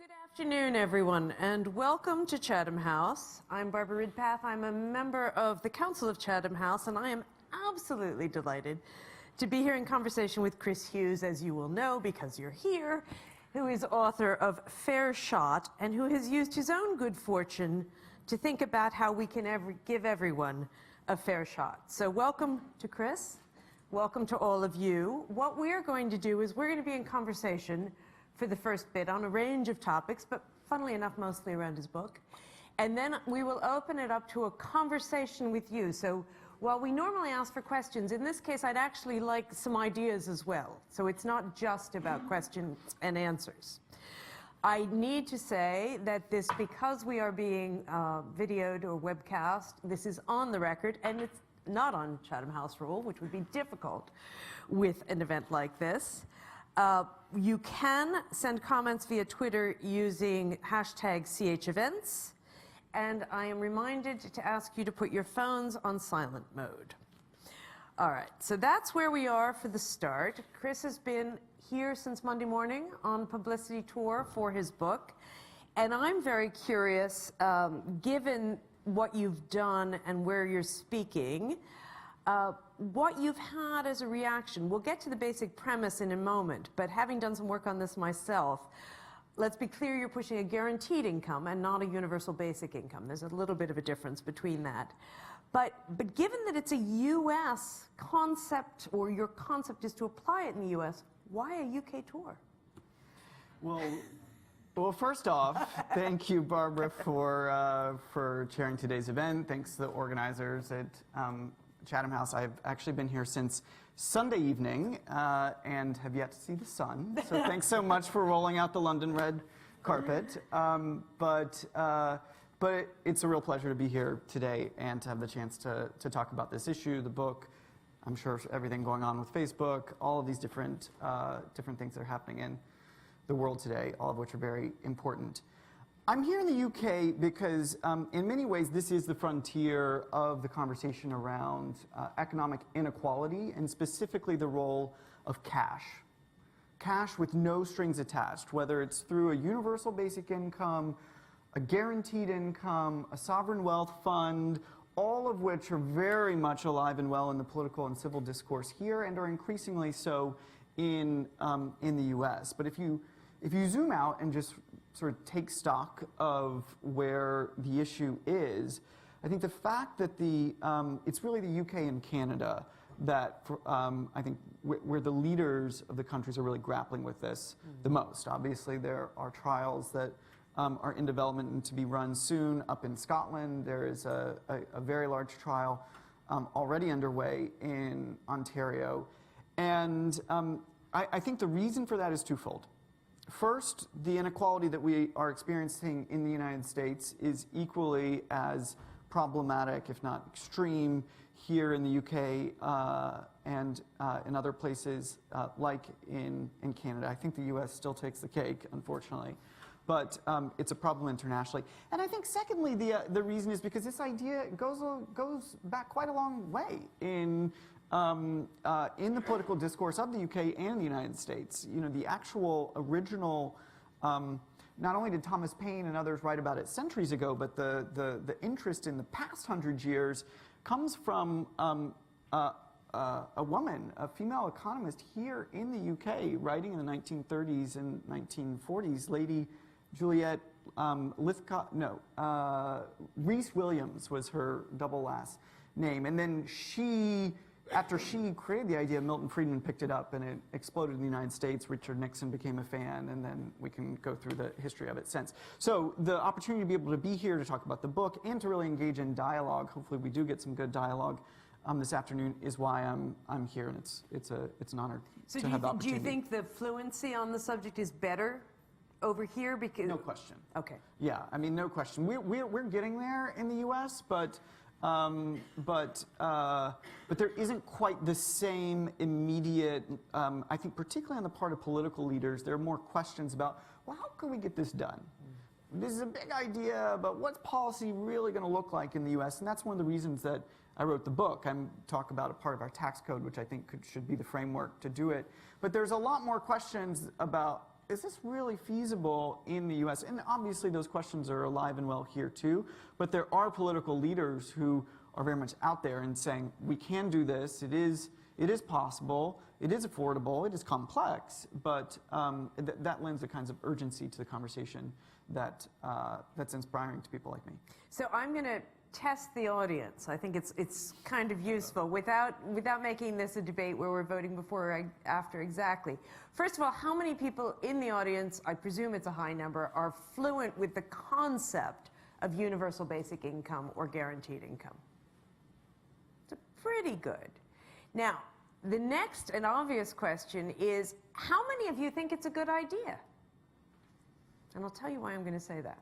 Good afternoon, everyone, and welcome to Chatham House. I'm Barbara Ridpath. I'm a member of the Council of Chatham House, and I am absolutely delighted to be here in conversation with Chris Hughes, as you will know because you're here, who is author of Fair Shot and who has used his own good fortune to think about how we can give everyone a fair shot. So welcome to Chris. Welcome to all of you. What we're going to do is we're going to be in conversation for the first bit on a range of topics, but funnily enough, mostly around his book. And then we will open it up to a conversation with you. So while we normally ask for questions, in this case, I'd actually like some ideas as well. So it's not just about questions and answers. I need to say that this, because we are being videoed or webcast, this is on the record, and it's not on Chatham House rule, which would be difficult with an event like this. You can send comments via Twitter using hashtag #CHEvents, and I am reminded to ask you to put your phones on silent mode. All right, so that's where we are for the start. Chris has been here since Monday morning on publicity tour for his book, and I'm very curious, given what you've done and where you're speaking, what you've had as a reaction. We'll get to the basic premise in a moment, but having done some work on this myself, let's be clear, you're pushing a guaranteed income and not a universal basic income. There's a little bit of a difference between that. But given that it's a U.S. concept, or your concept is to apply it in the U.S., why a UK tour? Well, first off, thank you, Barbara, for chairing today's event. Thanks to the organizers at Chatham House. I've actually been here since Sunday evening and have yet to see the sun. So thanks so much for rolling out the London red carpet. But it's a real pleasure to be here today and to have the chance to talk about this issue, the book. I'm sure everything going on with Facebook, all of these different things that are happening in the world today, all of which are very important. I'm here in the UK because in many ways this is the frontier of the conversation around economic inequality, and specifically the role of cash. Cash with no strings attached, whether it's through a universal basic income, a guaranteed income, a sovereign wealth fund, all of which are very much alive and well in the political and civil discourse here and are increasingly so in the US. But if you zoom out and just sort of take stock of where the issue is, I think the fact that it's really the UK and Canada that I think where the leaders of the countries are really grappling with this the most. Obviously, there are trials that are in development and to be run soon up in Scotland. There is a very large trial already underway in Ontario. And I think the reason for that is twofold. First, the inequality that we are experiencing in the United States is equally as problematic, if not extreme, here in the UK and in other places like in Canada. I think the US still takes the cake, unfortunately. But it's a problem internationally. And I think, secondly, the reason is because this idea goes back quite a long way in the political discourse of the UK and the United States. You know, the actual original, not only did Thomas Paine and others write about it centuries ago, but the interest in the past 100 years comes from a woman, a female economist here in the UK, writing in the 1930s and 1940s, Lady Juliet Reese Williams was her double last name. And then after she created the idea, Milton Friedman picked it up and it exploded in the United States. Richard Nixon became a fan, and then we can go through the history of it since. So the opportunity to be able to be here to talk about the book and to really engage in dialogue, hopefully we do get some good dialogue this afternoon, is why I'm here, and it's an honor to have the opportunity. Do you think the fluency on the subject is better over here? Because no question. Okay. Yeah, I mean, no question. We're getting there in the U.S., but there isn't quite the same immediate, I think particularly on the part of political leaders, there are more questions about, well, how can we get this done? This is a big idea, but what's policy really going to look like in the U.S.? And that's one of the reasons that I wrote the book. I talk about a part of our tax code, which I think should be the framework to do it. But there's a lot more questions about is this really feasible in the US? And obviously those questions are alive and well here too, but there are political leaders who are very much out there and saying, we can do this, it is possible, it is affordable, it is complex, but that lends the kinds of urgency to the conversation that, that's inspiring to people like me. So I'm going to test the audience. I think it's kind of useful without making this a debate where we're voting before or after exactly. First of all, how many people in the audience, I presume it's a high number, are fluent with the concept of universal basic income or guaranteed income? It's pretty good. Now, the next and obvious question is, how many of you think it's a good idea? And I'll tell you why I'm going to say that.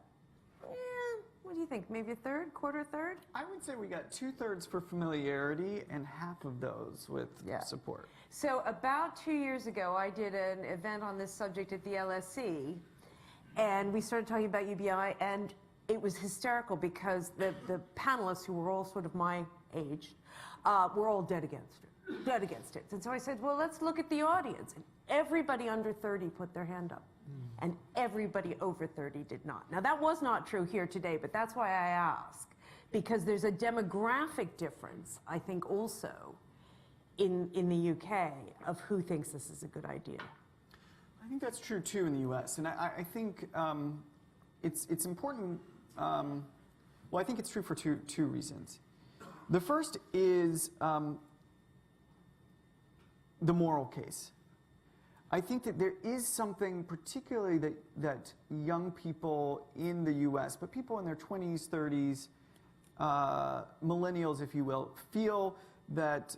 What do you think? Maybe a third, quarter, third? I would say we got 2/3 for familiarity and half of those with support. So about 2 years ago, I did an event on this subject at the LSE, and we started talking about UBI, and it was hysterical because the panelists, who were all sort of my age, were all dead against it. Dead against it. And so I said, well, let's look at the audience. And everybody under 30 put their hand up. And everybody over 30 did not. Now, that was not true here today, but that's why I ask. Because there's a demographic difference, I think, also in the UK of who thinks this is a good idea. I think that's true, too, in the US. And I think it's important. Well, I think it's true for two reasons. The first is the moral case. I think that there is something particularly that young people in the US, but people in their 20s, 30s, millennials, if you will, feel that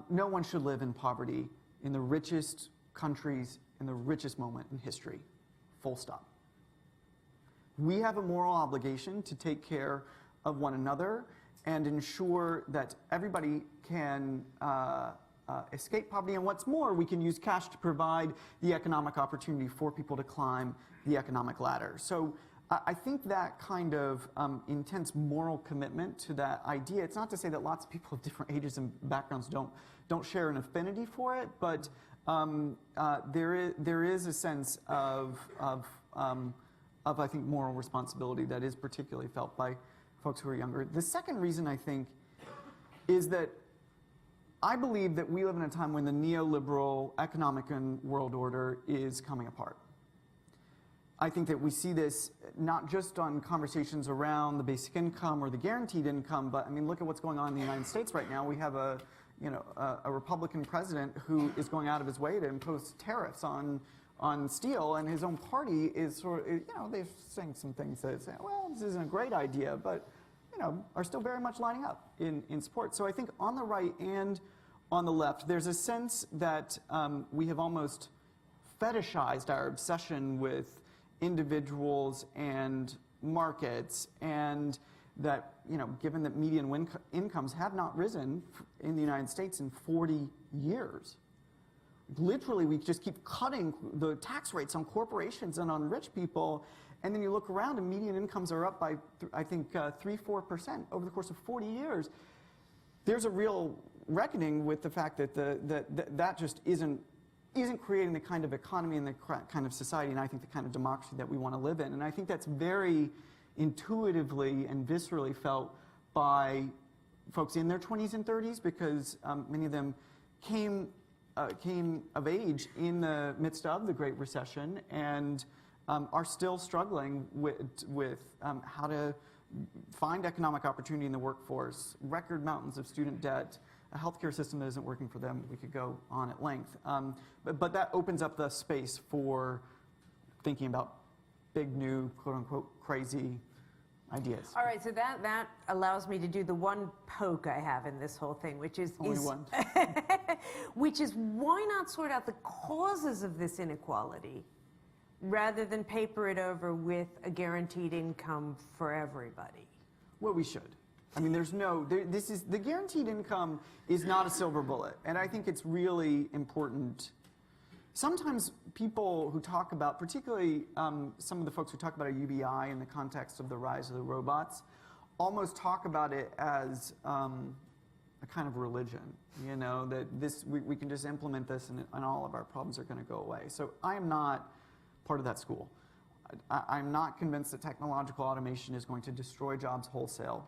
no one should live in poverty in the richest countries, in the richest moment in history, full stop. We have a moral obligation to take care of one another and ensure that everybody can escape poverty, and what's more, we can use cash to provide the economic opportunity for people to climb the economic ladder. So I think that kind of intense moral commitment to that idea, it's not to say that lots of people of different ages and backgrounds don't share an affinity for it, but there is a sense of I think, moral responsibility that is particularly felt by folks who are younger. The second reason, I think, is that I believe that we live in a time when the neoliberal economic and world order is coming apart. I think that we see this not just on conversations around the basic income or the guaranteed income, but I mean, look at what's going on in the United States right now. We have a Republican president who is going out of his way to impose tariffs on steel, and his own party is sort of, they're saying some things that say, well, this isn't a great idea, but are still very much lining up in support. So I think on the right and on the left, there's a sense that we have almost fetishized our obsession with individuals and markets, and that, given that median incomes have not risen in the United States in 40 years, literally we just keep cutting the tax rates on corporations and on rich people. And then you look around and median incomes are up by, I think, 3-4% over the course of 40 years. There's a real reckoning with the fact that that just isn't creating the kind of economy and the kind of society, and I think the kind of democracy that we want to live in. And I think that's very intuitively and viscerally felt by folks in their 20s and 30s, because many of them came of age in the midst of the Great Recession and are still struggling with how to find economic opportunity in the workforce, record mountains of student debt, a healthcare system that isn't working for them. We could go on at length. But that opens up the space for thinking about big, new, quote-unquote, crazy ideas. All right, so that allows me to do the one poke I have in this whole thing, which is only one. Which is, why not sort out the causes of this inequality rather than paper it over with a guaranteed income for everybody? Well, we should. I mean, the guaranteed income is not a silver bullet, and I think it's really important. Sometimes people who talk about, particularly some of the folks who talk about a UBI in the context of the rise of the robots, almost talk about it as a kind of religion, that we can just implement this and all of our problems are going to go away. So I am not part of that school. I'm not convinced that technological automation is going to destroy jobs wholesale.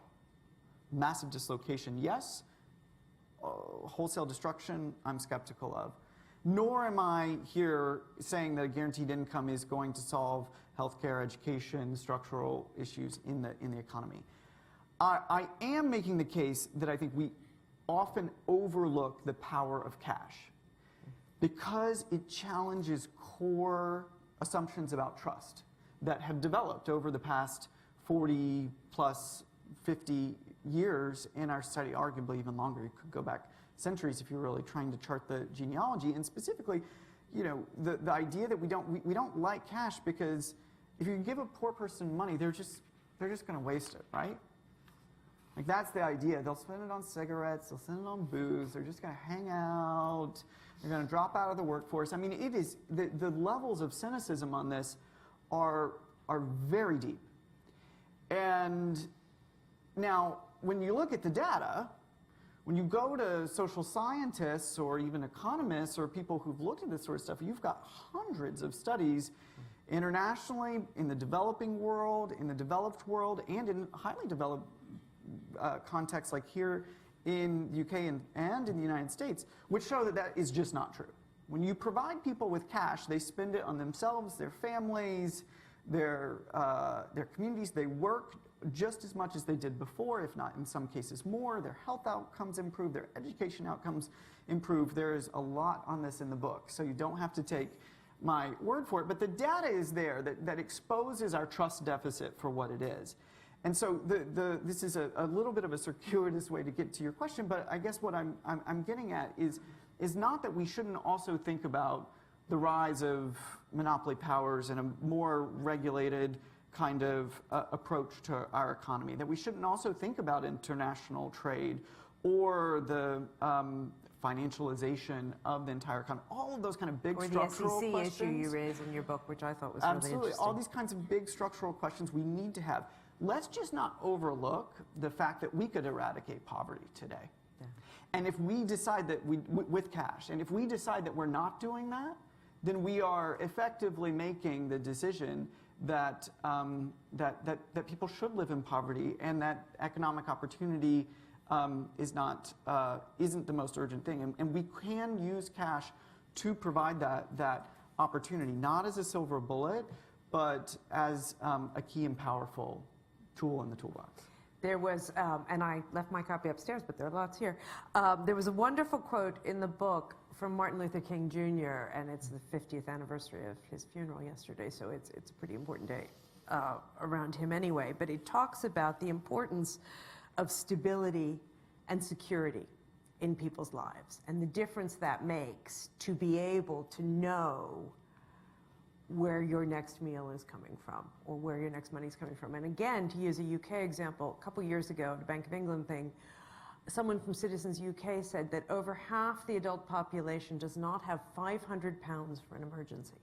Massive dislocation, yes. Wholesale destruction, I'm skeptical of. Nor am I here saying that a guaranteed income is going to solve healthcare, education, structural issues in the economy. I am making the case that I think we often overlook the power of cash because it challenges core assumptions about trust that have developed over the past 40 plus 50 years in our society, arguably even longer. You could go back centuries if you're really trying to chart the genealogy. And specifically, you know, the idea that we don't like cash because if you give a poor person money, they're just going to waste it, right? Like that's the idea. They'll spend it on cigarettes, they'll spend it on booze, they're just going to hang out, they're going to drop out of the workforce. I mean, it is, the levels of cynicism on this are very deep. And now, when you look at the data, when you go to social scientists or even economists or people who've looked at this sort of stuff, you've got hundreds of studies internationally, in the developing world, in the developed world, and in highly developed contexts like here in the UK and in the United States, which show that that is just not true. When you provide people with cash, they spend it on themselves, their families, their communities. They work just as much as they did before, if not in some cases more. Their health outcomes improve, their education outcomes improve. There's a lot on this in the book, so you don't have to take my word for it. But the data is there that exposes our trust deficit for what it is. And so this is a little bit of a circuitous way to get to your question, but I guess what I'm getting at is not that we shouldn't also think about the rise of monopoly powers and a more regulated kind of approach to our economy, that we shouldn't also think about international trade or the financialization of the entire economy. All of those kind of big structural questions. Or the SEC issue you raised in your book, which I thought was really interesting. Absolutely. All these kinds of big structural questions we need to have. Let's just not overlook the fact that we could eradicate poverty today. Yeah. And if we decide that with cash, and if we decide that we're not doing that, then we are effectively making the decision that that people should live in poverty, and that economic opportunity isn't the most urgent thing. And we can use cash to provide that opportunity, not as a silver bullet, but as a key and powerful tool in the toolbox. There was, and I left my copy upstairs, but there are lots here. There was a wonderful quote in the book from Martin Luther King Jr., and it's the 50th anniversary of his funeral yesterday, so it's a pretty important day around him anyway. But it talks about the importance of stability and security in people's lives, and the difference that makes to be able to know where your next meal is coming from, or where your next money is coming from. And again, to use a UK example, a couple years ago, the Bank of England thing, someone from Citizens UK said that over half the adult population does not have 500 pounds for an emergency.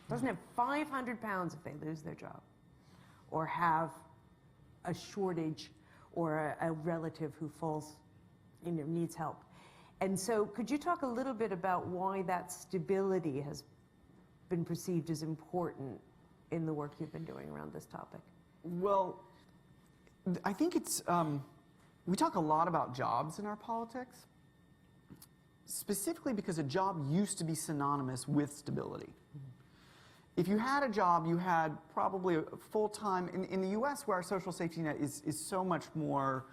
Doesn't have 500 pounds if they lose their job, or have a shortage, or a relative who falls, needs help. And so could you talk a little bit about why that stability has been perceived as important in the work you've been doing around this topic? Well, I think it's, we talk a lot about jobs in our politics, specifically because a job used to be synonymous with stability. Mm-hmm. If you had a job, you had probably a full-time, in the US where our social safety net is so much more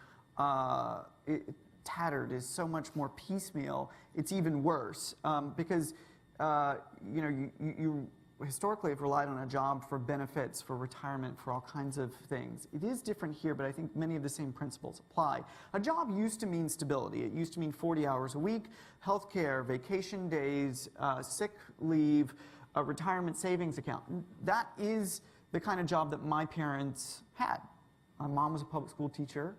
tattered, is so much more piecemeal, it's even worse because you historically have relied on a job for benefits, for retirement, for all kinds of things. It is different here, but I think many of the same principles apply. A job used to mean stability. It used to mean 40 hours a week, health care, vacation days, sick leave, a retirement savings account. That is the kind of job that my parents had. My mom was a public school teacher.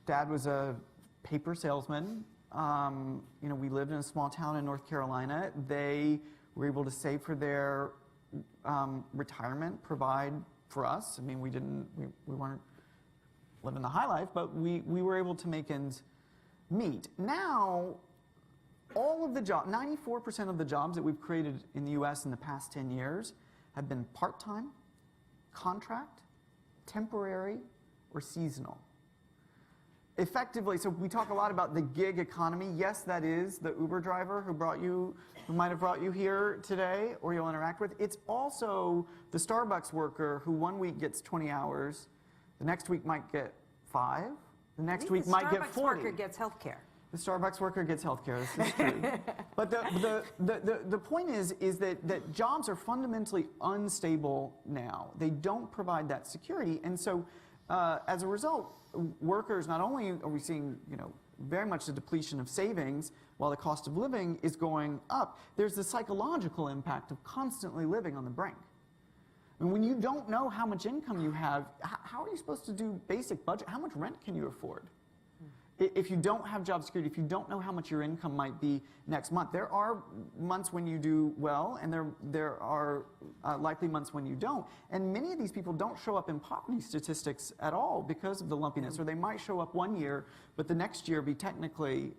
Dad was a paper salesman. We lived in a small town in North Carolina. They were able to save for their retirement, provide for us. I mean, we weren't living the high life, but we were able to make ends meet. Now, all of the jobs, 94% of the jobs that we've created in the US in the past 10 years have been part-time, contract, temporary, or seasonal. Effectively, so we talk a lot about the gig economy. Yes, that is the Uber driver who might have brought you here today or you'll interact with. It's also the Starbucks worker who one week gets 20 hours, the next week might get 5, the next week might get 40. The Starbucks worker gets health care. The Starbucks worker gets health care, this is true. But the point is that jobs are fundamentally unstable now. They don't provide that security. And so as a result, workers, not only are we seeing very much the depletion of savings while the cost of living is going up, there's the psychological impact of constantly living on the brink. And when you don't know how much income you have, how are you supposed to do basic budget? How much rent can you afford? If you don't have job security, if you don't know how much your income might be next month, there are months when you do well, and there are likely months when you don't. And many of these people don't show up in poverty statistics at all because of the lumpiness, or they might show up one year, but the next year be technically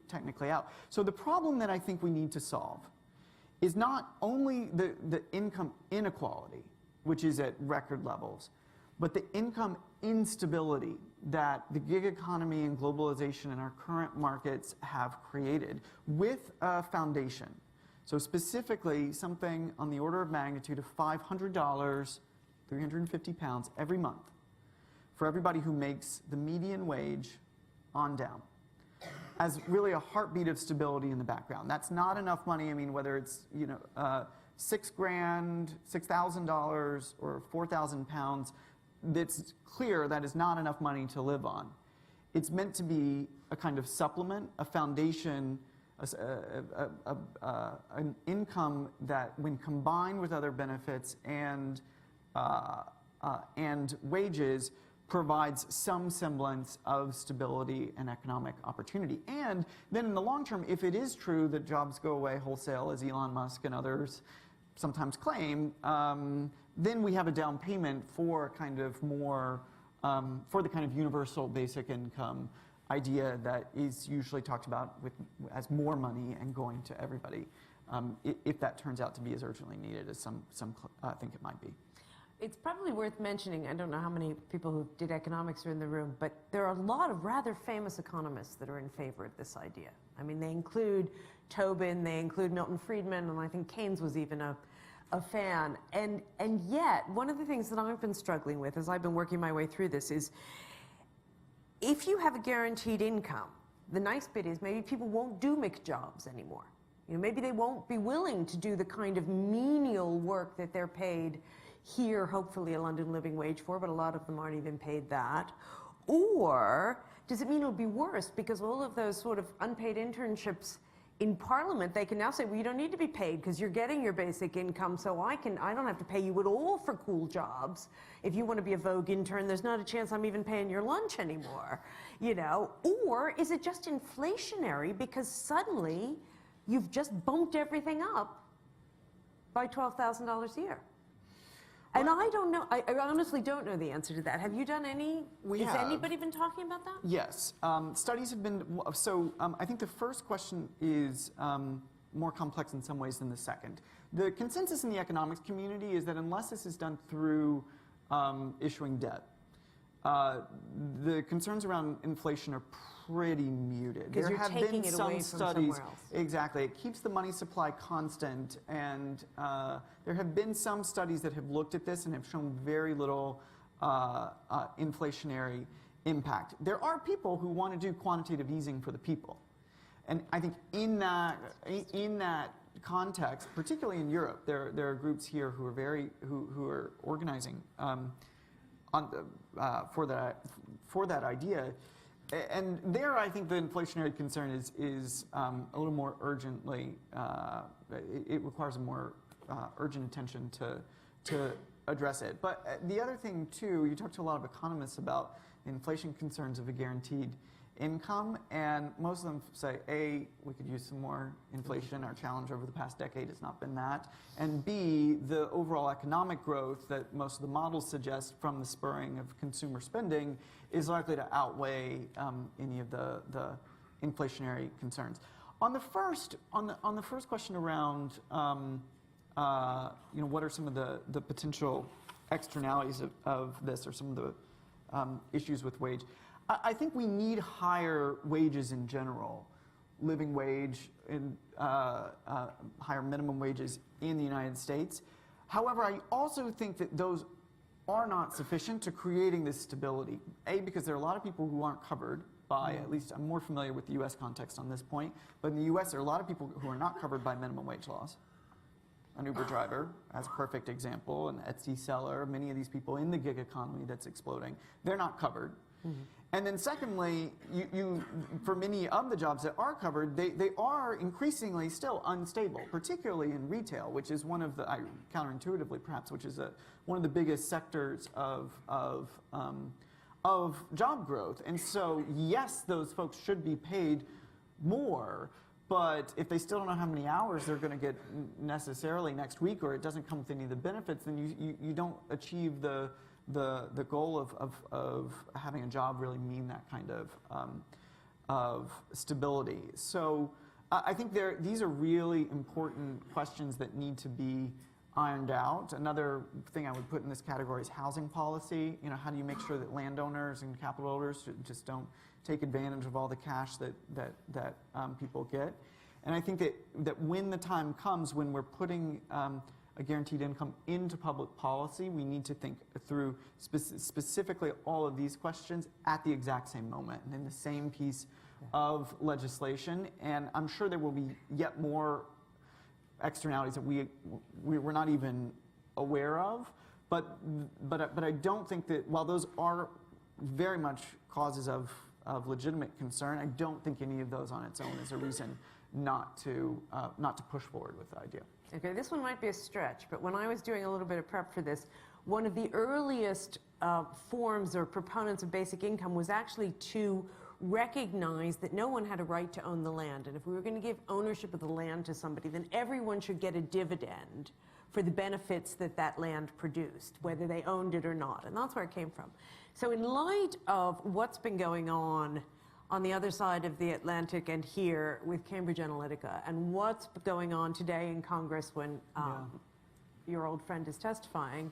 out. So the problem that I think we need to solve is not only the income inequality, which is at record levels, but the income instability that the gig economy and globalization in our current markets have created with a foundation. So specifically, something on the order of magnitude of $500, 350 pounds every month for everybody who makes the median wage on down, as really a heartbeat of stability in the background. That's not enough money. I mean, whether it's $6,000, $6,000, or 4,000 pounds, it's clear that is not enough money to live on. It's meant to be a kind of supplement, a foundation, an income that, when combined with other benefits and wages, provides some semblance of stability and economic opportunity. And then in the long term, if it is true that jobs go away wholesale, as Elon Musk and others sometimes claim, then we have a down payment for kind of more, for the kind of universal basic income idea that is usually talked about as more money and going to everybody, if that turns out to be as urgently needed as some think it might be. It's probably worth mentioning, I don't know how many people who did economics are in the room, but there are a lot of rather famous economists that are in favor of this idea. I mean, they include Tobin, they include Milton Friedman, and I think Keynes was even a fan. And yet, one of the things that I've been struggling with as I've been working my way through this is, if you have a guaranteed income, the nice bit is maybe people won't do McJobs anymore. Maybe they won't be willing to do the kind of menial work that they're paid here, hopefully a London living wage for, but a lot of them aren't even paid that. Or does it mean it'll be worse because all of those sort of unpaid internships in Parliament, they can now say, well, you don't need to be paid because you're getting your basic income, so I don't have to pay you at all for cool jobs. If you want to be a Vogue intern, there's not a chance I'm even paying your lunch anymore, Or is it just inflationary because suddenly you've just bumped everything up by $12,000 a year? And I don't know, I honestly don't know the answer to that. Have you done any, has anybody been talking about that? Yes, studies have been, I think the first question is more complex in some ways than the second. The consensus in the economics community is that unless this is done through issuing debt, the concerns around inflation are pretty muted. Because you're taking it away from somewhere else. Exactly. It keeps the money supply constant, and there have been some studies that have looked at this and have shown very little inflationary impact. There are people who want to do quantitative easing for the people. And I think in that context, particularly in Europe, there are groups here who are organizing for that idea. And there, I think the inflationary concern is a little more urgently, it requires a more urgent attention to address it. But the other thing, too, you talk to a lot of economists about the inflation concerns of a guaranteed income, and most of them say, A, we could use some more inflation. Our challenge over the past decade has not been that. And B, the overall economic growth that most of the models suggest from the spurring of consumer spending is likely to outweigh any of the inflationary concerns. On the first question around, what are some of the potential externalities of this, or some of the issues with wage? I think we need higher wages in general, living wage and higher minimum wages in the United States. However, I also think that those are not sufficient to creating this stability. A, because there are a lot of people who aren't covered by, at least I'm more familiar with the US context on this point, but in the US there are a lot of people who are not covered by minimum wage laws. An Uber driver, as a perfect example, an Etsy seller, many of these people in the gig economy that's exploding, they're not covered. And then secondly, for many of the jobs that are covered, they are increasingly still unstable, particularly in retail, which is one of the, counterintuitively perhaps, which is one of the biggest sectors of job growth. And so, yes, those folks should be paid more, but if they still don't know how many hours they're going to get necessarily next week, or it doesn't come with any of the benefits, then you don't achieve the goal of having a job really mean that kind of stability. So I think these are really important questions that need to be ironed out. Another thing I would put in this category is housing policy. How do you make sure that landowners and capital owners just don't take advantage of all the cash that people get? And I think that when the time comes when we're putting a guaranteed income into public policy, we need to think through specifically all of these questions at the exact same moment and in the same piece of legislation. And I'm sure there will be yet more externalities that we're not even aware of. But I don't think that, while those are very much causes of legitimate concern, I don't think any of those on its own is a reason not to push forward with the idea. Okay, this one might be a stretch, but when I was doing a little bit of prep for this, one of the earliest forms or proponents of basic income was actually to recognize that no one had a right to own the land. And if we were going to give ownership of the land to somebody, then everyone should get a dividend for the benefits that land produced, whether they owned it or not. And that's where it came from. So in light of what's been going on the other side of the Atlantic and here with Cambridge Analytica, and what's going on today in Congress when your old friend is testifying,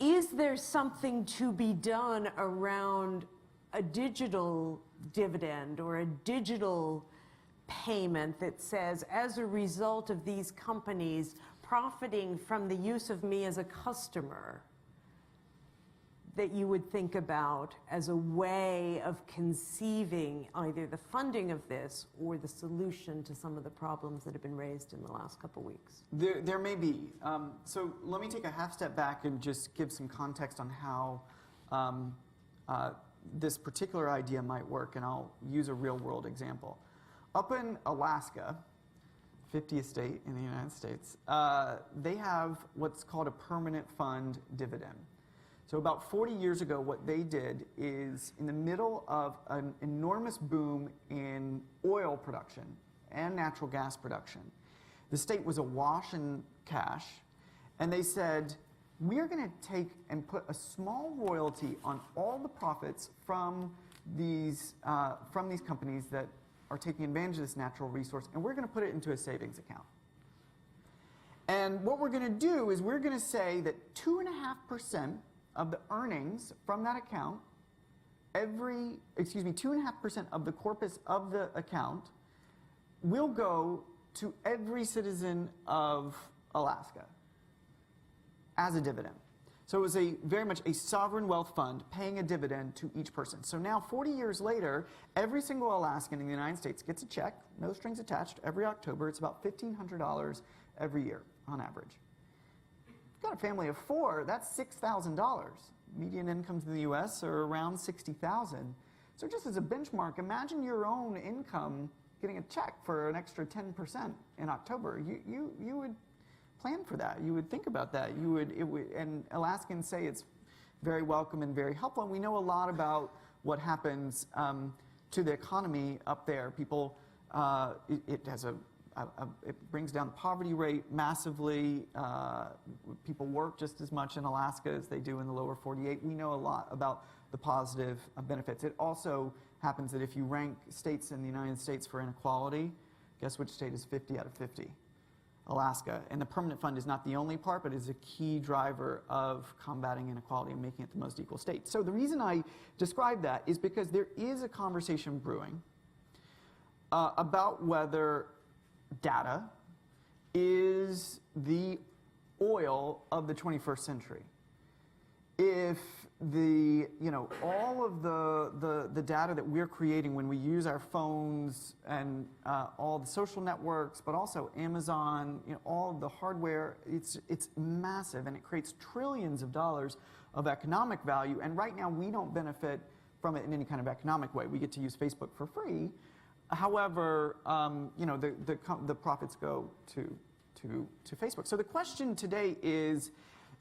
is there something to be done around a digital dividend or a digital payment that says, as a result of these companies profiting from the use of me as a customer, that you would think about as a way of conceiving either the funding of this or the solution to some of the problems that have been raised in the last couple weeks? There may be. So let me take a half step back and just give some context on how this particular idea might work, and I'll use a real world example. Up in Alaska, 50th state in the United States, they have what's called a permanent fund dividend. So about 40 years ago, what they did is, in the middle of an enormous boom in oil production and natural gas production, the state was awash in cash, and they said, we're going to take and put a small royalty on all the profits from these companies that are taking advantage of this natural resource, and we're going to put it into a savings account. And what we're going to do is we're going to say that 2.5% of the earnings from that account, 2.5% of the corpus of the account will go to every citizen of Alaska as a dividend. So it was very much a sovereign wealth fund paying a dividend to each person. So now, 40 years later, every single Alaskan in the United States gets a check, no strings attached, every October. It's about $1,500 every year on average. If you've got a family of 4, that's $6,000. Median incomes in the U.S. are around $60,000. So just as a benchmark, imagine your own income getting a check for an extra 10% in October. You would plan for that. You would think about that. And Alaskans say it's very welcome and very helpful. And we know a lot about what happens to the economy up there. People, it brings down the poverty rate massively. People work just as much in Alaska as they do in the lower 48. We know a lot about the positive benefits. It also happens that if you rank states in the United States for inequality, guess which state is 50 out of 50? Alaska. And the permanent fund is not the only part, but is a key driver of combating inequality and making it the most equal state. So the reason I describe that is because there is a conversation brewing about whether data is the oil of the 21st century. If all of the data that we're creating when we use our phones and all the social networks, but also Amazon, all of the hardware, it's massive, and it creates trillions of dollars of economic value. And right now, we don't benefit from it in any kind of economic way. We get to use Facebook for free. However, the profits go to Facebook. So the question today is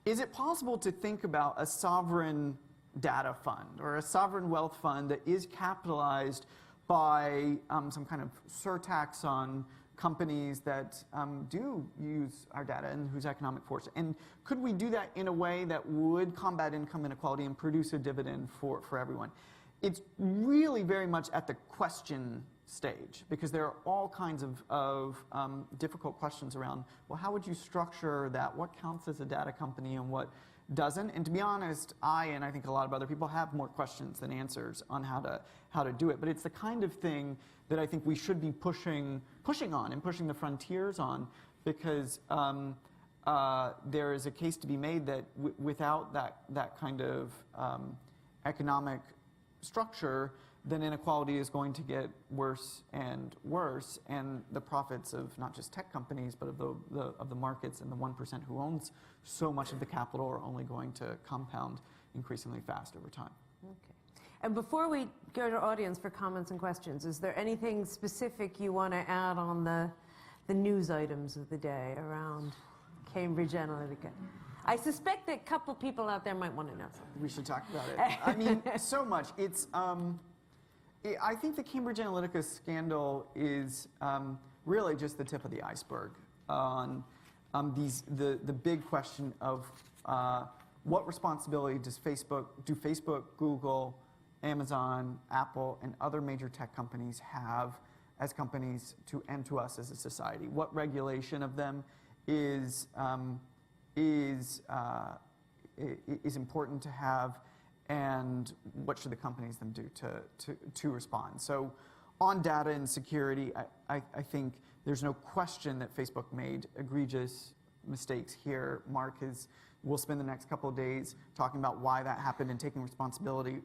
it possible to think about a sovereign data fund or a sovereign wealth fund that is capitalized by some kind of surtax on companies that do use our data and whose economic force? And could we do that in a way that would combat income inequality and produce a dividend for everyone? It's really very much at the question stage, because there are all kinds of difficult questions around, well, how would you structure that? What counts as a data company and what doesn't? And to be honest, and I think a lot of other people have more questions than answers on how to do it. But it's the kind of thing that I think we should be pushing on and pushing the frontiers on, because there is a case to be made that without that kind of economic structure, then inequality is going to get worse and worse, and the profits of not just tech companies, but of the markets and the 1% who owns so much of the capital are only going to compound increasingly fast over time. Okay. And before we go to our audience for comments and questions, is there anything specific you want to add on the news items of the day around Cambridge Analytica? I suspect that a couple people out there might want to know something. We should talk about it. I mean, so much. It's I think the Cambridge Analytica scandal is really just the tip of the iceberg on the big question of what responsibility do Facebook, Google, Amazon, Apple, and other major tech companies have as companies to and to us as a society? What regulation of them is important to have, and what should the companies then do to respond? So on data and security, I think there's no question that Facebook made egregious mistakes here. Mark will spend the next couple of days talking about why that happened and taking responsibility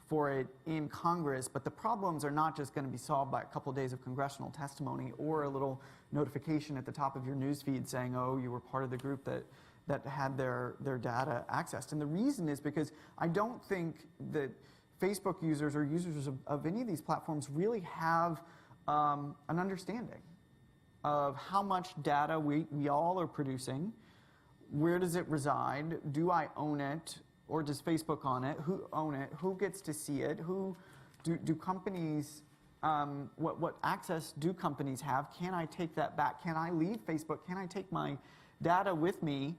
for it in Congress. But the problems are not just going to be solved by a couple of days of congressional testimony or a little notification at the top of your newsfeed saying, oh, you were part of the group that had their data accessed. And the reason is because I don't think that Facebook users or users of any of these platforms really have an understanding of how much data we all are producing. Where does it reside? Do I own it? Or does Facebook own it? Who own it? Who gets to see it? Who do companies, what access do companies have? Can I take that back? Can I leave Facebook? Can I take my data with me?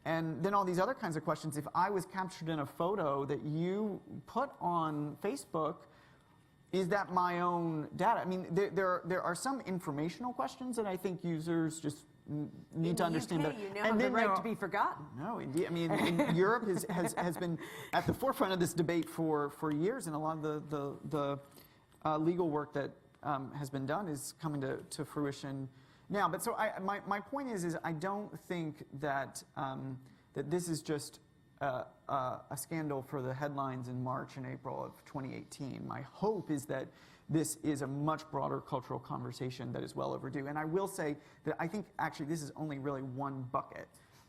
And then all these other kinds of questions. If I was captured in a photo that you put on Facebook, is that my own data? I mean, there are some informational questions that I think users just need to understand. In the UK, you now have the right to be forgotten. No, indeed. I mean, Europe has been at the forefront of this debate for years, and a lot of the legal work that has been done is coming to fruition now. But so my point is I don't think that that this is just a scandal for the headlines in March and April of 2018. My hope is that this is a much broader cultural conversation that is well overdue. And I will say that I think actually this is only really one bucket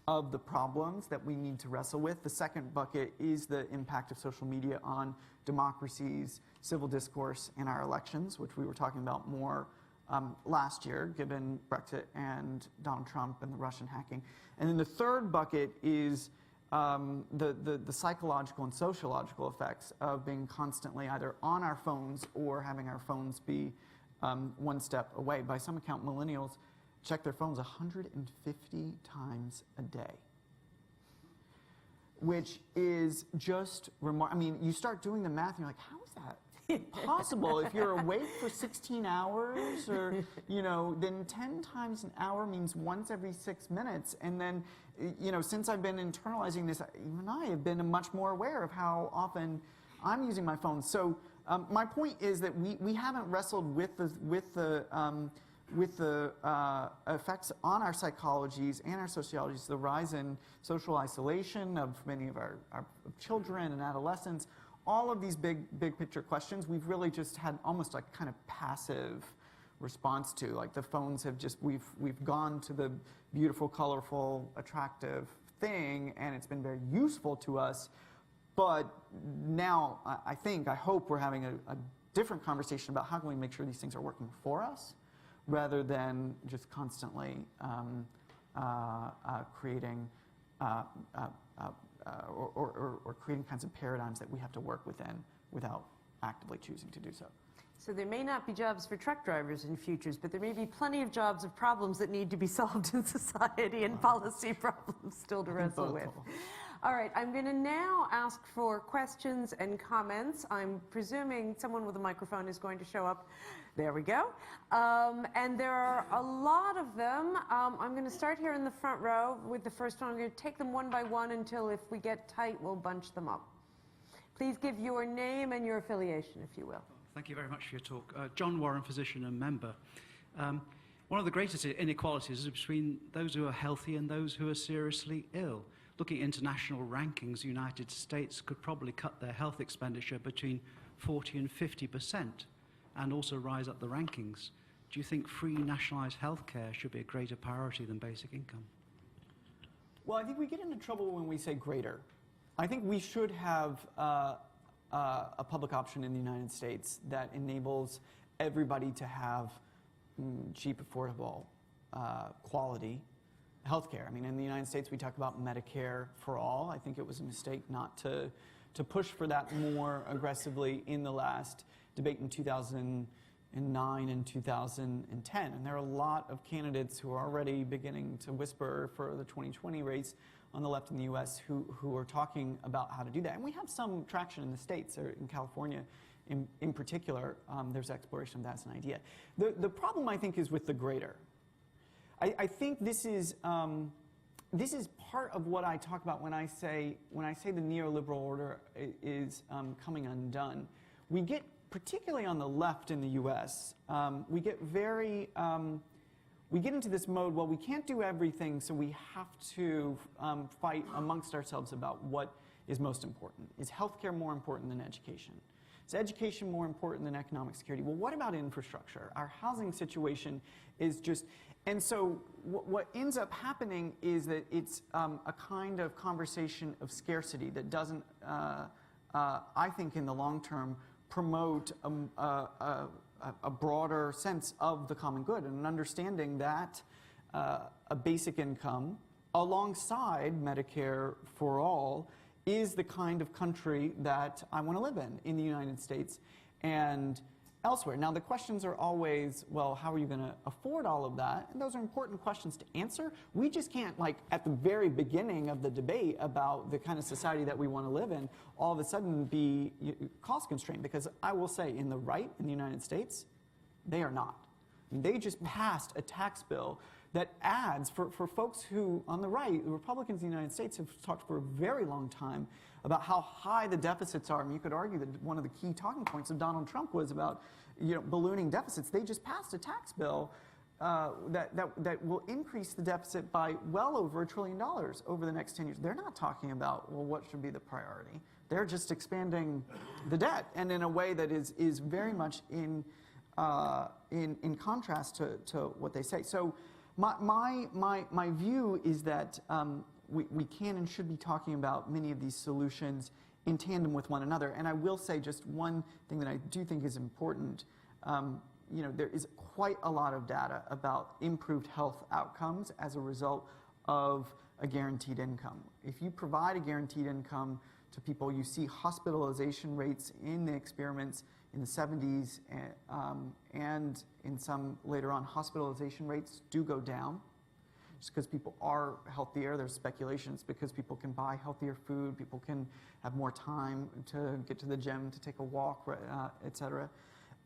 of the problems that we need to wrestle with. The second bucket is the impact of social media on democracies, civil discourse, and our elections, which we were talking about more last year, given Brexit and Donald Trump and the Russian hacking. And then the third bucket is the psychological and sociological effects of being constantly either on our phones or having our phones be one step away. By some account, millennials check their phones 150 times a day, which is just remarkable. I mean, you start doing the math and you're like, how is that possible. If you're awake for 16 hours, or, then 10 times an hour means once every 6 minutes. And then, since I've been internalizing this, even I have been much more aware of how often I'm using my phone. So my point is that we haven't wrestled with the effects on our psychologies and our sociologies, the rise in social isolation of many of our children and adolescents, all of these big picture questions we've really just had almost like kind of passive response to. Like the phones have just, we've gone to the beautiful, colorful, attractive thing, and it's been very useful to us. But now I hope we're having a different conversation about how can we make sure these things are working for us, rather than just constantly creating or creating kinds of paradigms that we have to work within without actively choosing to do so. So there may not be jobs for truck drivers in futures, but there may be plenty of jobs of problems that need to be solved in society and policy problems still to wrestle with. All right, I'm going to now ask for questions and comments. I'm presuming someone with a microphone is going to show up. There we go. And there are a lot of them. I'm going to start here in the front row with the first one. I'm going to take them one by one until, if we get tight, we'll bunch them up. Please give your name and your affiliation, if you will. Thank you very much for your talk. John Warren, physician and member. One of the greatest inequalities is between those who are healthy and those who are seriously ill. Looking at international rankings, the United States could probably cut their health expenditure between 40 and 50% and also rise up the rankings. Do you think free nationalized healthcare should be a greater priority than basic income? Well, I think we get into trouble when we say greater. I think we should have a public option in the United States that enables everybody to have cheap, affordable, quality healthcare. I mean, in the United States, we talk about Medicare for all. I think it was a mistake not to push for that more aggressively in the last debate in 2009 and 2010. And there are a lot of candidates who are already beginning to whisper for the 2020 race on the left in the U.S. who are talking about how to do that. And we have some traction in the states, or in California in particular. There's exploration of that as an idea. The problem, I think, is with the greater. I think this is part of what I talk about when I say the neoliberal order is coming undone. We get, particularly on the left in the U.S., we get into this mode, well, we can't do everything, so we have to fight amongst ourselves about what is most important. Is healthcare more important than education? Is education more important than economic security? Well, what about infrastructure? Our housing situation is just... And so what ends up happening is that it's a kind of conversation of scarcity that doesn't, I think in the long term, promote a broader sense of the common good and an understanding that a basic income alongside Medicare for all is the kind of country that I want to live in the United States and elsewhere. Now, the questions are always, well, how are you going to afford all of that? And those are important questions to answer. We just can't, like, at the very beginning of the debate about the kind of society that we want to live in, all of a sudden be cost constrained. Because I will say, in the right, in the United States, they are not. I mean, they just passed a tax bill that adds, for folks who, on the right, the Republicans in the United States have talked for a very long time about how high the deficits are. I mean, you could argue that one of the key talking points of Donald Trump was about, ballooning deficits. They just passed a tax bill that will increase the deficit by well over $1 trillion over the next 10 years. They're not talking about, well, what should be the priority. They're just expanding the debt, and in a way that is very much in contrast to what they say. So my view is that we can and should be talking about many of these solutions in tandem with one another. And I will say just one thing that I do think is important. There is quite a lot of data about improved health outcomes as a result of a guaranteed income. If you provide a guaranteed income to people, you see hospitalization rates in the experiments in the 70s and in some later on, hospitalization rates do go down. just because people are healthier. There's speculations because people can buy healthier food, people can have more time to get to the gym, to take a walk, et cetera.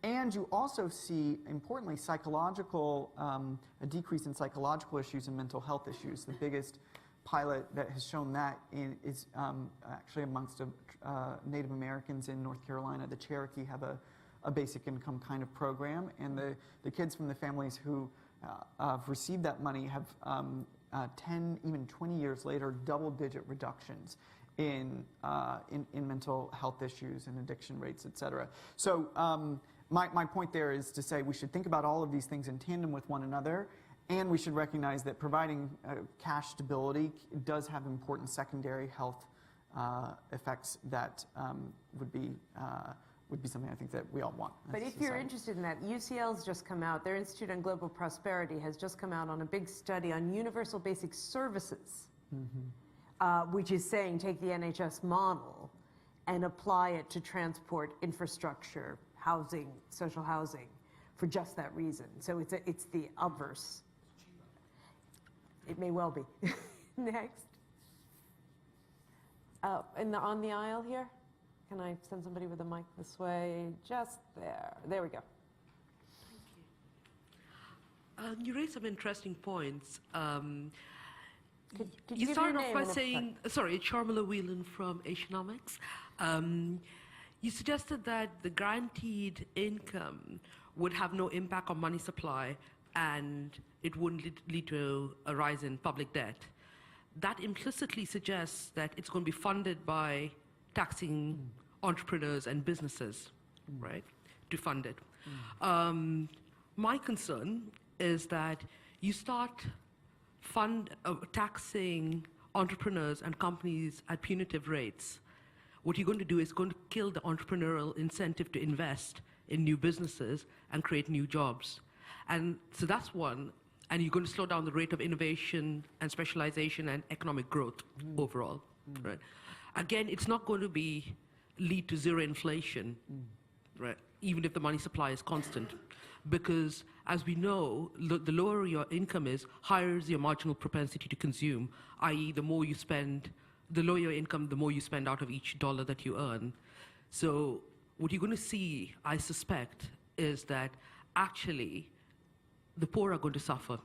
And you also see, importantly, a decrease in psychological issues and mental health issues. The biggest pilot that has shown that is actually amongst Native Americans in North Carolina. The Cherokee have a basic income kind of program, and the kids from the families who have received that money have 10, even 20 years later, double-digit reductions in mental health issues and addiction rates, et cetera. So my point there is to say we should think about all of these things in tandem with one another, and we should recognize that providing cash stability does have important secondary health effects that would be something I think that we all want. But if you're interested in that, UCL's just come out, their Institute on Global Prosperity has just come out on a big study on universal basic services, which is saying take the NHS model and apply it to transport, infrastructure, housing, social housing, for just that reason. So it's the obverse. It may well be. Next. On the aisle here. Can I send somebody with a mic this way? Just there. There we go. Thank you. You raised some interesting points. Could you give started your off name by and saying, sorry, Sharmila Whelan from Asianomics. You suggested that the guaranteed income would have no impact on money supply and it wouldn't lead to a rise in public debt. That implicitly suggests that it's going to be funded by taxing entrepreneurs and businesses, right, to fund it. My concern is that you start taxing entrepreneurs and companies at punitive rates. What you're going to do is going to kill the entrepreneurial incentive to invest in new businesses and create new jobs. And so that's one. And you're going to slow down the rate of innovation and specialization and economic growth overall, right? Again, it's not going to lead to zero inflation, right? Even if the money supply is constant. Because as we know, the lower your income is, higher is your marginal propensity to consume, i.e. the more you spend, the lower your income, the more you spend out of each dollar that you earn. So what you're going to see, I suspect, is that actually the poor are going to suffer.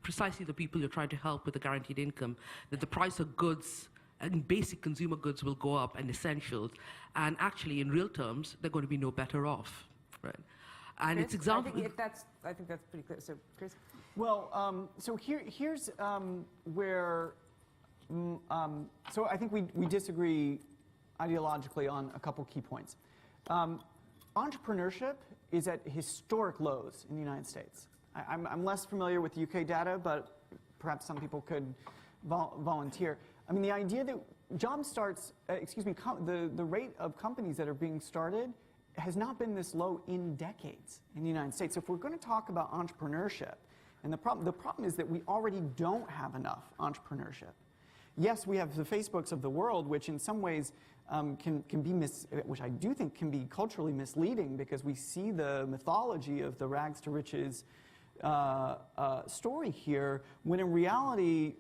Precisely the people you're trying to help with the guaranteed income, that the price of goods and basic consumer goods will go up and essentials, and actually in real terms, they're going to be no better off, right? And Chris, it's example. I think that's pretty clear. So, Chris? Well, so here's where, so I think we disagree ideologically on a couple key points. Entrepreneurship is at historic lows in the United States. I'm less familiar with UK data, but perhaps some people could volunteer. I mean, the idea that job starts, the rate of companies that are being started has not been this low in decades in the United States. So if we're going to talk about entrepreneurship, and the problem is that we already don't have enough entrepreneurship. Yes, we have the Facebooks of the world, which in some ways can be which I do think can be culturally misleading, because we see the mythology of the rags to riches story here, when in reality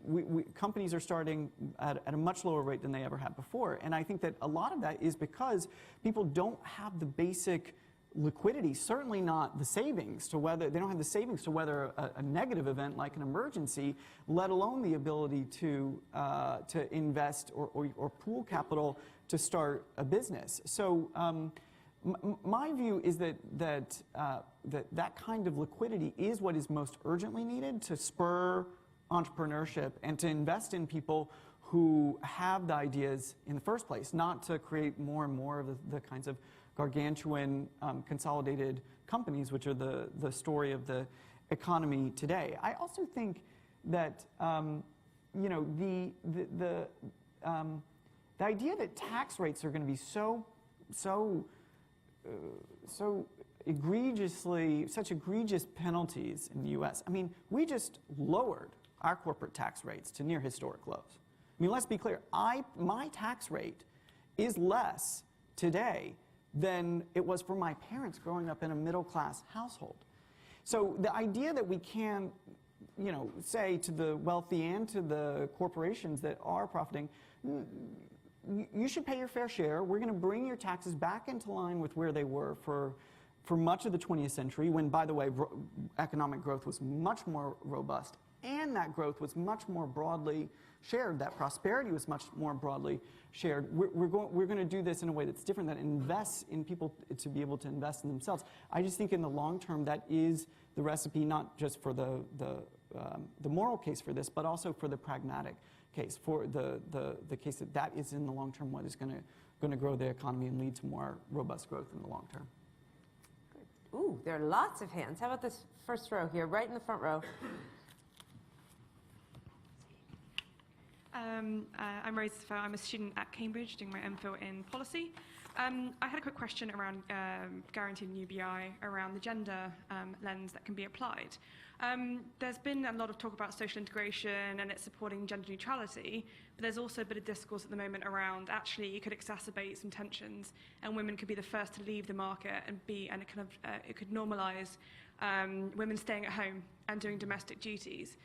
companies are starting at a much lower rate than they ever had before. And I think that a lot of that is because people don't have the basic liquidity, certainly not the savings to weather, they don't have the savings to weather a negative event like an emergency, let alone the ability to invest or pool capital to start a business. So my view is that kind of liquidity is what is most urgently needed to spur entrepreneurship and to invest in people who have the ideas in the first place, not to create more and more of the kinds of gargantuan consolidated companies, which are the story of the economy today. I also think that the idea that tax rates are going to be so egregiously, such egregious penalties in the U.S. I mean, we just lowered our corporate tax rates to near historic lows. I mean, let's be clear. My tax rate is less today than it was for my parents growing up in a middle-class household. So the idea that we can say to the wealthy and to the corporations that are profiting, you should pay your fair share. We're going to bring your taxes back into line with where they were for much of the 20th century, when, by the way, economic growth was much more robust, and that growth was much more broadly shared. That prosperity was much more broadly shared. We're going to do this in a way that's different, that invests in people to be able to invest in themselves. I just think in the long term that is the recipe, not just for the moral case for this, but also for the pragmatic case, for the case that is in the long term what is going to grow the economy and lead to more robust growth in the long term. Good. Ooh, there are lots of hands. How about this first row here, right in the front row? I'm Rose Defoe. I'm a student at Cambridge doing my MPhil in policy. I had a quick question around guaranteed UBI, around the gender lens that can be applied. There's been a lot of talk about social integration and it's supporting gender neutrality, but there's also a bit of discourse at the moment around actually it could exacerbate some tensions and women could be the first to leave the market and it could normalize women staying at home and doing domestic duties.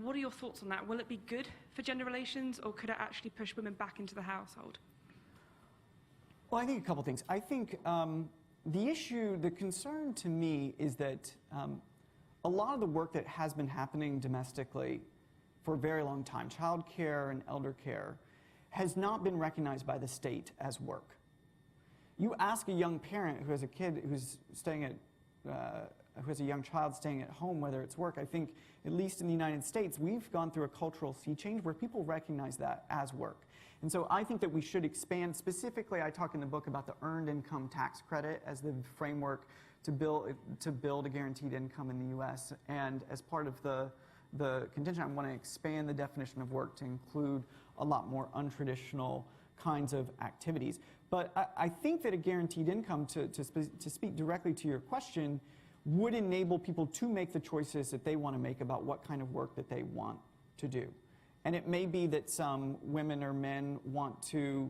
What are your thoughts on that? Will it be good for gender relations, or could it actually push women back into the household? Well, I think a couple things. I think the concern to me is that a lot of the work that has been happening domestically for a very long time, child care and elder care, has not been recognized by the state as work. You ask a young parent who has a kid who's staying at who has a young child staying at home, whether it's work. I think, at least in the United States, we've gone through a cultural sea change where people recognize that as work. And so I think that we should expand. Specifically, I talk in the book about the earned income tax credit as the framework to build a guaranteed income in the U.S. And as part of the contingent, I want to expand the definition of work to include a lot more untraditional kinds of activities. But I think that a guaranteed income, to speak directly to your question, would enable people to make the choices that they want to make about what kind of work that they want to do. And it may be that some women or men want to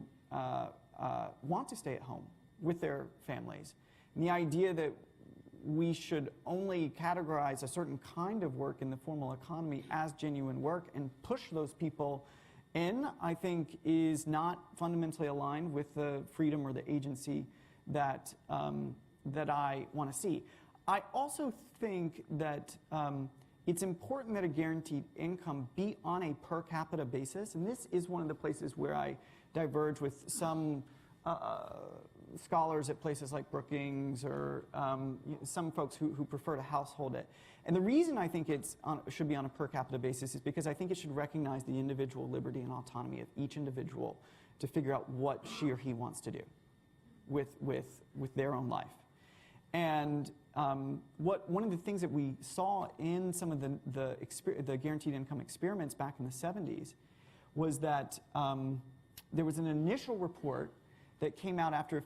stay at home with their families. And the idea that we should only categorize a certain kind of work in the formal economy as genuine work and push those people in, I think, is not fundamentally aligned with the freedom or the agency that I want to see. I also think that it's important that a guaranteed income be on a per capita basis, and this is one of the places where I diverge with some scholars at places like Brookings or some folks who prefer to household it. And the reason I think it should be on a per capita basis is because I think it should recognize the individual liberty and autonomy of each individual to figure out what she or he wants to do with their own life. And one of the things that we saw in some of the guaranteed income experiments back in the 70s was that there was an initial report that came out after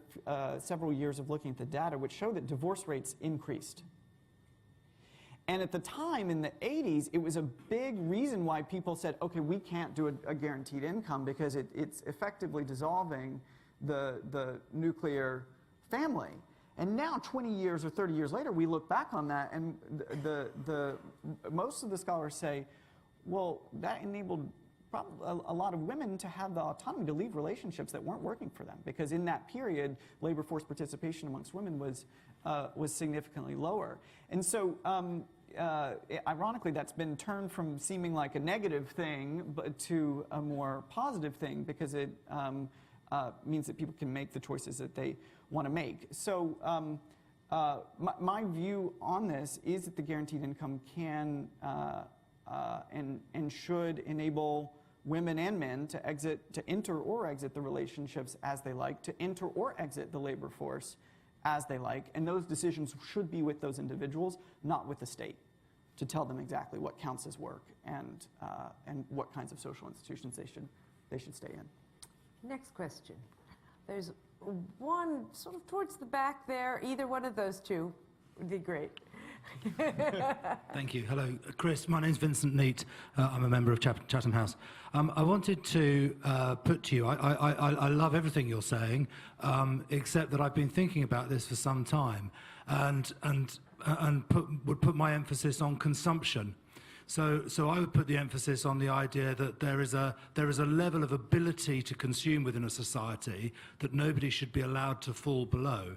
several years of looking at the data, which showed that divorce rates increased. And at the time, in the 80s, it was a big reason why people said, okay, we can't do a guaranteed income because it's effectively dissolving the nuclear family. And now, 20 years or 30 years later, we look back on that, and most of the scholars say, well, that enabled a lot of women to have the autonomy to leave relationships that weren't working for them, because in that period, labor force participation amongst women was significantly lower. And so, ironically, that's been turned from seeming like a negative thing to a more positive thing, because it means that people can make the choices that they want to make. So my view on this is that the guaranteed income can and should enable women and men to enter or exit the relationships as they like, to enter or exit the labor force as they like, and those decisions should be with those individuals, not with the state, to tell them exactly what counts as work and what kinds of social institutions they should stay in. Next question. There's one sort of towards the back there. Either one of those two would be great. Thank you. Hello, Chris. My name's Vincent Neat. I'm a member of Chatham House. I wanted to put to you, I love everything you're saying, except that I've been thinking about this for some time and would put my emphasis on consumption, So I would put the emphasis on the idea that there is a level of ability to consume within a society that nobody should be allowed to fall below.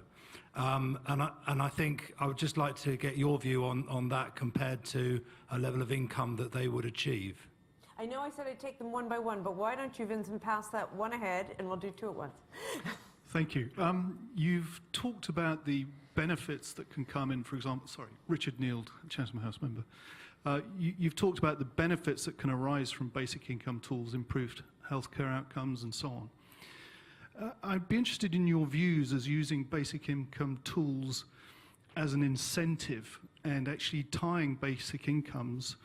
And I think I would just like to get your view on that compared to a level of income that they would achieve. I know I said I'd take them one by one, but why don't you, Vincent, pass that one ahead, and we'll do two at once. Thank you. You've talked about the benefits that can come in, for example, Richard Neild, Chatham House member. You've talked about the benefits that can arise from basic income tools, improved healthcare outcomes, and so on. I'd be interested in your views as using basic income tools as an incentive and actually tying basic incomes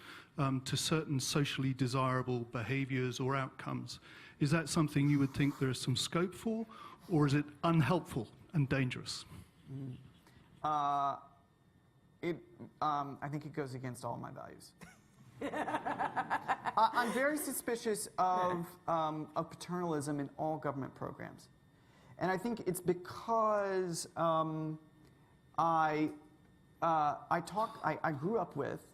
to certain socially desirable behaviours or outcomes. Is that something you would think there is some scope for, or is it unhelpful and dangerous? I think it goes against all my values. I'm very suspicious of paternalism in all government programs. And I think it's because I grew up with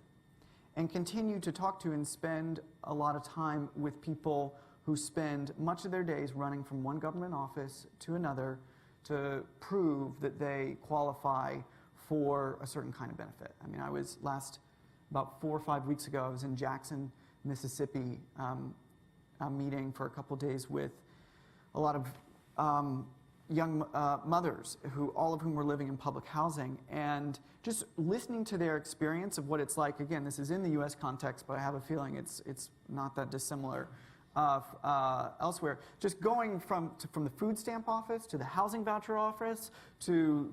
and continue to talk to and spend a lot of time with people who spend much of their days running from one government office to another to prove that they qualify for a certain kind of benefit. I mean, I was about 4 or 5 weeks ago, I was in Jackson, Mississippi, meeting for a couple days with a lot of young mothers, all of whom were living in public housing, and just listening to their experience of what it's like. Again, this is in the U.S. context, but I have a feeling it's not that dissimilar elsewhere. Just going from the food stamp office to the housing voucher office to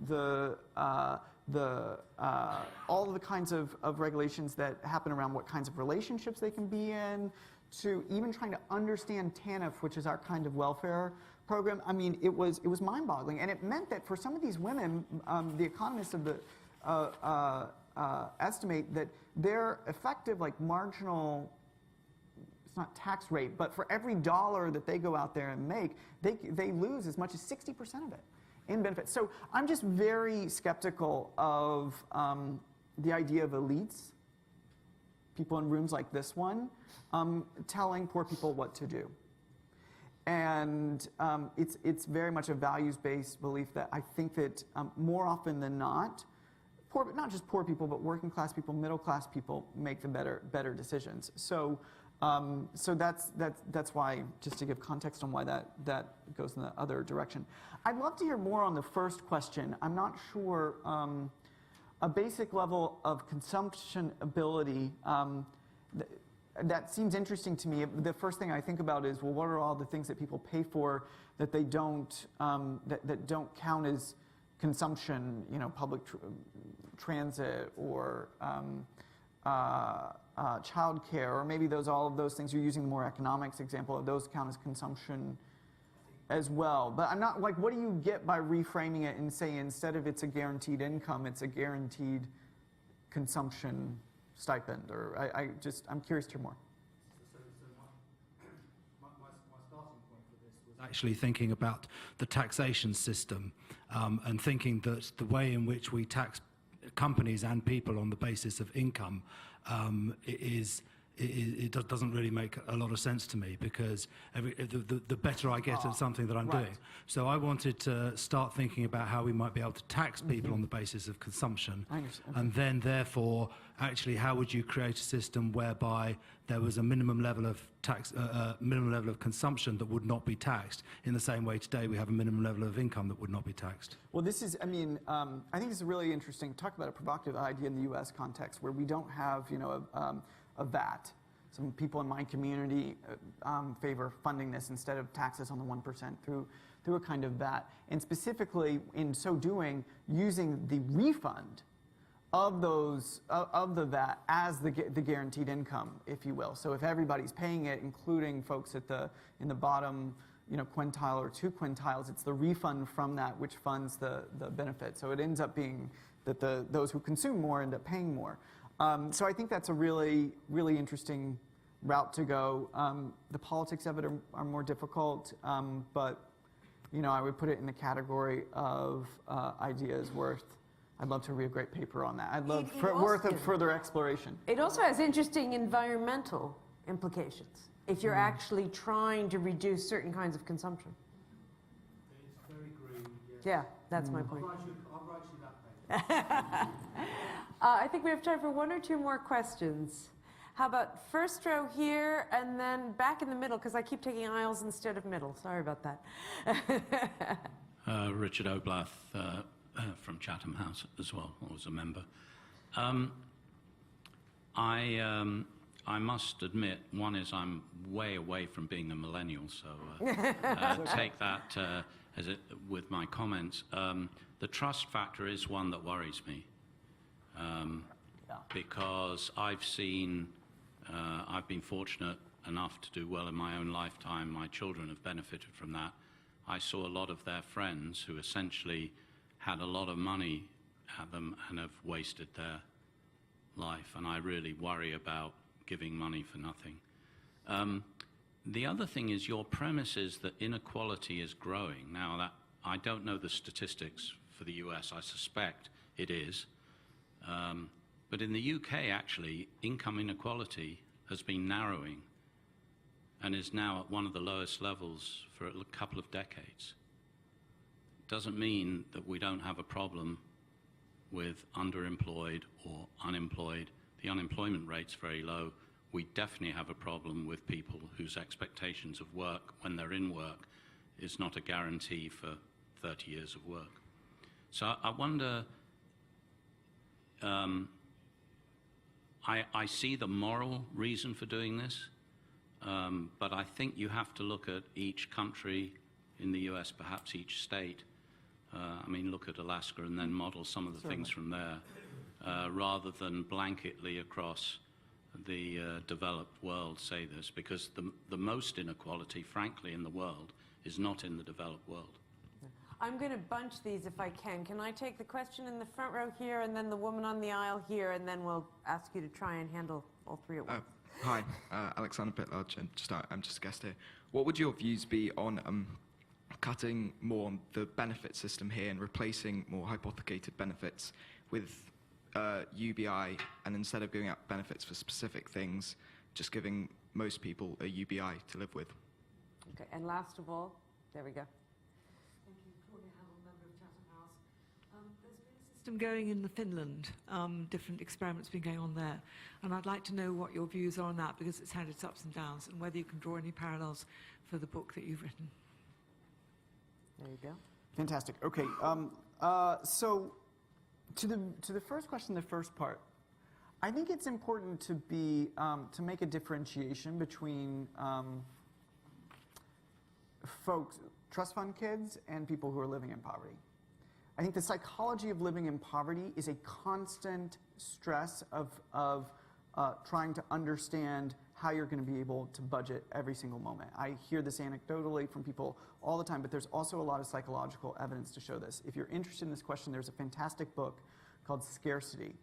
all of the kinds of regulations that happen around what kinds of relationships they can be in, to even trying to understand TANF, which is our kind of welfare program. I mean, it was mind-boggling, and it meant that for some of these women, the economists of the estimate that their effective, marginal, it's not tax rate, but for every dollar that they go out there and make, they lose as much as 60% of it in benefits. So I'm just very skeptical of the idea of elites, people in rooms like this one, telling poor people what to do. And it's very much a values-based belief that I think that more often than not, not just poor people, but working class people, middle class people make the better decisions. So that's why, just to give context on why that goes in the other direction. I'd love to hear more on the first question. I'm not sure a basic level of consumption ability. That seems interesting to me. The first thing I think about is, well, what are all the things that people pay for that they don't that don't count as consumption? You know, public transit or childcare, or maybe all of those things. You're using the more economics example of those count as consumption as well. But I'm not what do you get by reframing it and saying instead of it's a guaranteed income, it's a guaranteed consumption stipend? Or I'm curious to hear more. My starting point for this was actually thinking about the taxation system and thinking that the way in which we tax companies and people on the basis of income it doesn't really make a lot of sense to me, because the better I get at something that I'm doing. So I wanted to start thinking about how we might be able to tax people on the basis of consumption. And then therefore, actually, how would you create a system whereby there was a minimum level of minimum level of consumption that would not be taxed, in the same way today we have a minimum level of income that would not be taxed? Well, this is, I think it's really interesting. Talk about a provocative idea in the U.S. context where we don't have, a VAT. Some people in my community favor funding this instead of taxes on the 1% through a kind of VAT. And specifically, in so doing, using the refund of the VAT as the guaranteed income, if you will. So if everybody's paying it, including folks in the bottom quintile or 2 quintiles, it's the refund from that which funds the benefit. So it ends up being that those who consume more end up paying more. So I think that's a really, really interesting route to go. The politics of it are more difficult, but I would put it in the category of ideas worth I'd love to read a great paper on that. I'd love It worth also- of further exploration. It also has interesting environmental implications if you're actually trying to reduce certain kinds of consumption. It's very green. Yeah, that's my point. I'll write you that paper. I think we have time for one or two more questions. How about first row here and then back in the middle, because I keep taking aisles instead of middle. Sorry about that. Richard Oblath from Chatham House as well. I was a member. I must admit, one is I'm way away from being a millennial, so take that as it, with my comments. The trust factor is one that worries me because I've seen, I've been fortunate enough to do well in my own lifetime. My children have benefited from that. I saw a lot of their friends who essentially had a lot of money at them and have wasted their life, and I really worry about giving money for nothing. The other thing is your premise is that inequality is growing. Now, that I don't know the statistics for the US. I suspect it is. But in the UK, actually, income inequality has been narrowing and is now at one of the lowest levels for a couple of decades. Doesn't mean that we don't have a problem with underemployed or unemployed. The unemployment rate's very low. We definitely have a problem with people whose expectations of work when they're in work is not a guarantee for 30 years of work. So I wonder, I see the moral reason for doing this, but I think you have to look at each country in the US, perhaps each state. I mean, look at Alaska and then model some of the things from there, rather than blanketly across the developed world say this, because the most inequality, frankly, in the world is not in the developed world. I'm going to bunch these if I can. Can I take the question in the front row here and then the woman on the aisle here, and then we'll ask you to try and handle all three at once? Hi, Alexander Pitlarge, and I'm just a guest here. What would your views be on cutting more on the benefit system here and replacing more hypothecated benefits with UBI, and instead of giving out benefits for specific things, just giving most people a UBI to live with? Okay, and last of all, there we go. Thank you. Claudia Hamill, member of Chatham House. There's been a system going in Finland, different experiments been going on there, and I'd like to know what your views are on that, because it's had its ups and downs, and whether you can draw any parallels for the book that you've written. There you go. Fantastic. Okay. So to the first question, the first part, I think it's important to be to make a differentiation between folks, trust fund kids, and people who are living in poverty. I think the psychology of living in poverty is a constant stress of trying to understand how you're going to be able to budget every single moment. I hear this anecdotally from people all the time, but there's also a lot of psychological evidence to show this. If you're interested in this question, there's a fantastic book called Scarcity,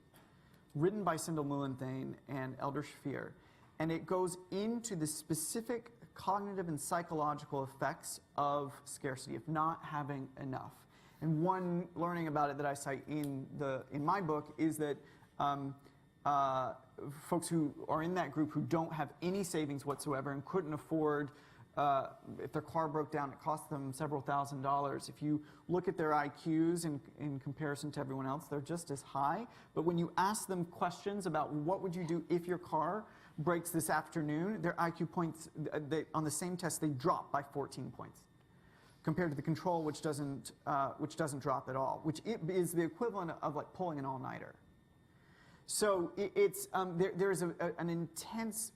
written by Sindel Mullenthain and Elder Shafir, and it goes into the specific cognitive and psychological effects of scarcity, of not having enough. And one learning about it that I cite in my book is that folks who are in that group who don't have any savings whatsoever and couldn't afford, if their car broke down, it cost them several $1,000s. If you look at their IQs in comparison to everyone else, they're just as high. But when you ask them questions about what would you do if your car breaks this afternoon, their IQ points, on the same test, they drop by 14 points, compared to the control, which doesn't drop at all, which is the equivalent of like pulling an all-nighter. So there's an intense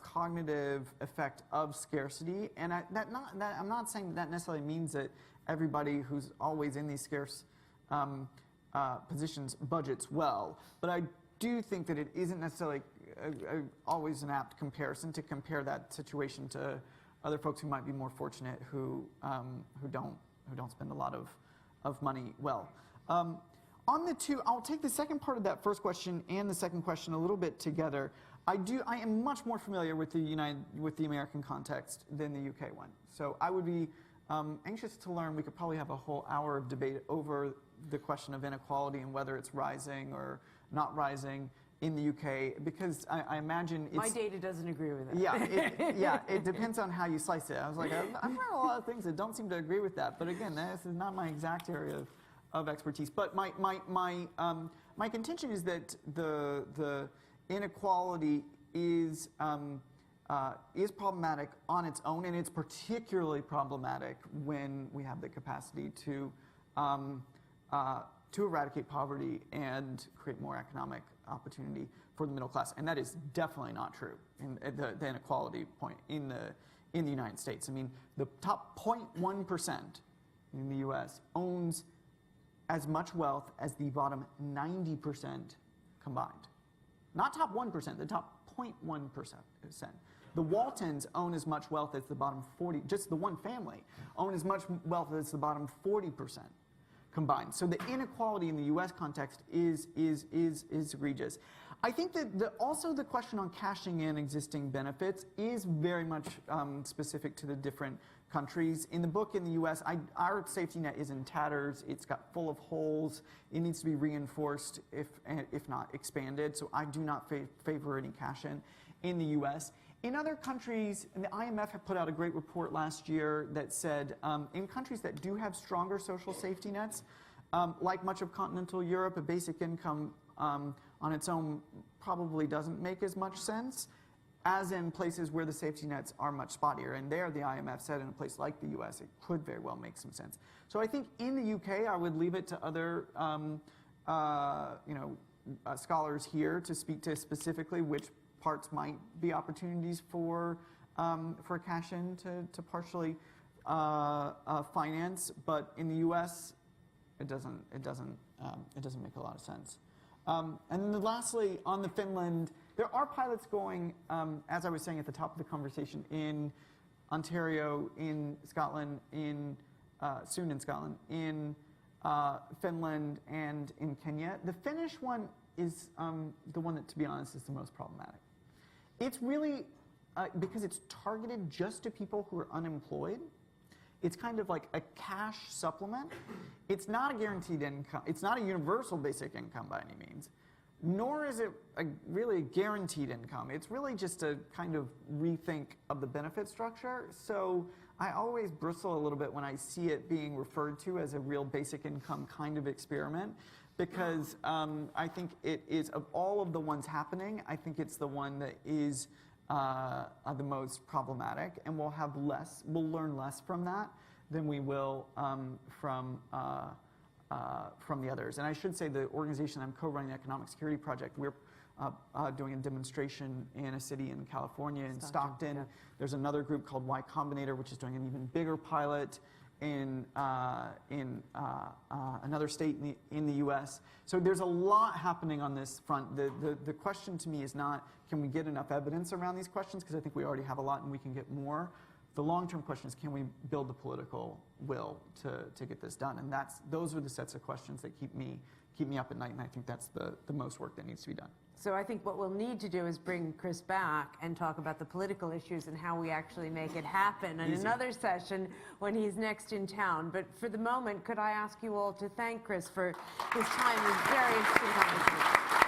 cognitive effect of scarcity, and I'm not saying that necessarily means that everybody who's always in these scarce positions budgets well, but I do think that it isn't necessarily always an apt comparison to compare that situation to other folks who might be more fortunate who don't spend a lot of money well. On the two, I'll take the second part of that first question and the second question a little bit together. I am much more familiar with the American context than the UK one. So I would be anxious to learn. We could probably have a whole hour of debate over the question of inequality and whether it's rising or not rising in the UK, because I imagine it's... My data doesn't agree with that. Yeah, it depends on how you slice it. I was like, I've read a lot of things that don't seem to agree with that, but again, this is not my exact area of expertise. But my contention is that the inequality is problematic on its own, and it's particularly problematic when we have the capacity to eradicate poverty and create more economic opportunity for the middle class. And that is definitely not true in the inequality point in the United States. I mean, the top 0.1% in the US owns as much wealth as the bottom 90% combined. Not top 1%, the top 0.1%. The Waltons own as much wealth as the bottom 40, just the one family, own as much wealth as the bottom 40% combined. So the inequality in the US context is egregious. I think that also the question on cashing in existing benefits is very much specific to the different countries. In the book in the US, our safety net is in tatters. It's got full of holes. It needs to be reinforced, if not expanded. So I do not favor any cash in the US. In other countries, and the IMF had put out a great report last year that said in countries that do have stronger social safety nets, like much of continental Europe, a basic income on its own probably doesn't make as much sense as in places where the safety nets are much spottier. And there, the IMF said in a place like the US, it could very well make some sense. So I think in the UK, I would leave it to other scholars here to speak to specifically which parts might be opportunities for cash-in to partially finance, but in the U.S. it doesn't make a lot of sense. And then lastly, on the Finland, there are pilots going, as I was saying at the top of the conversation, in Ontario, in Scotland, soon in Scotland, in Finland, and in Kenya. The Finnish one is the one that, to be honest, is the most problematic. It's really, because it's targeted just to people who are unemployed, it's kind of like a cash supplement. It's not a guaranteed income. It's not a universal basic income by any means, nor is it really a guaranteed income. It's really just a kind of rethink of the benefit structure. So I always bristle a little bit when I see it being referred to as a real basic income kind of experiment, because I think it is, of all of the ones happening, I think it's the one that is the most problematic, and we'll learn less from that than we will from the others. And I should say the organization I'm co-running, the Economic Security Project, we're doing a demonstration in a city in California, in Stockton. Yeah. There's another group called Y Combinator, which is doing an even bigger pilot in another state in the U.S. So there's a lot happening on this front. The question to me is not, can we get enough evidence around these questions? Because I think we already have a lot and we can get more. The long-term question is, can we build the political will to get this done? And those are the sets of questions that keep me up at night, and I think that's the most work that needs to be done. So I think what we'll need to do is bring Chris back and talk about the political issues and how we actually make it happen in another session when he's next in town. But for the moment, could I ask you all to thank Chris for his time and very interesting conversation.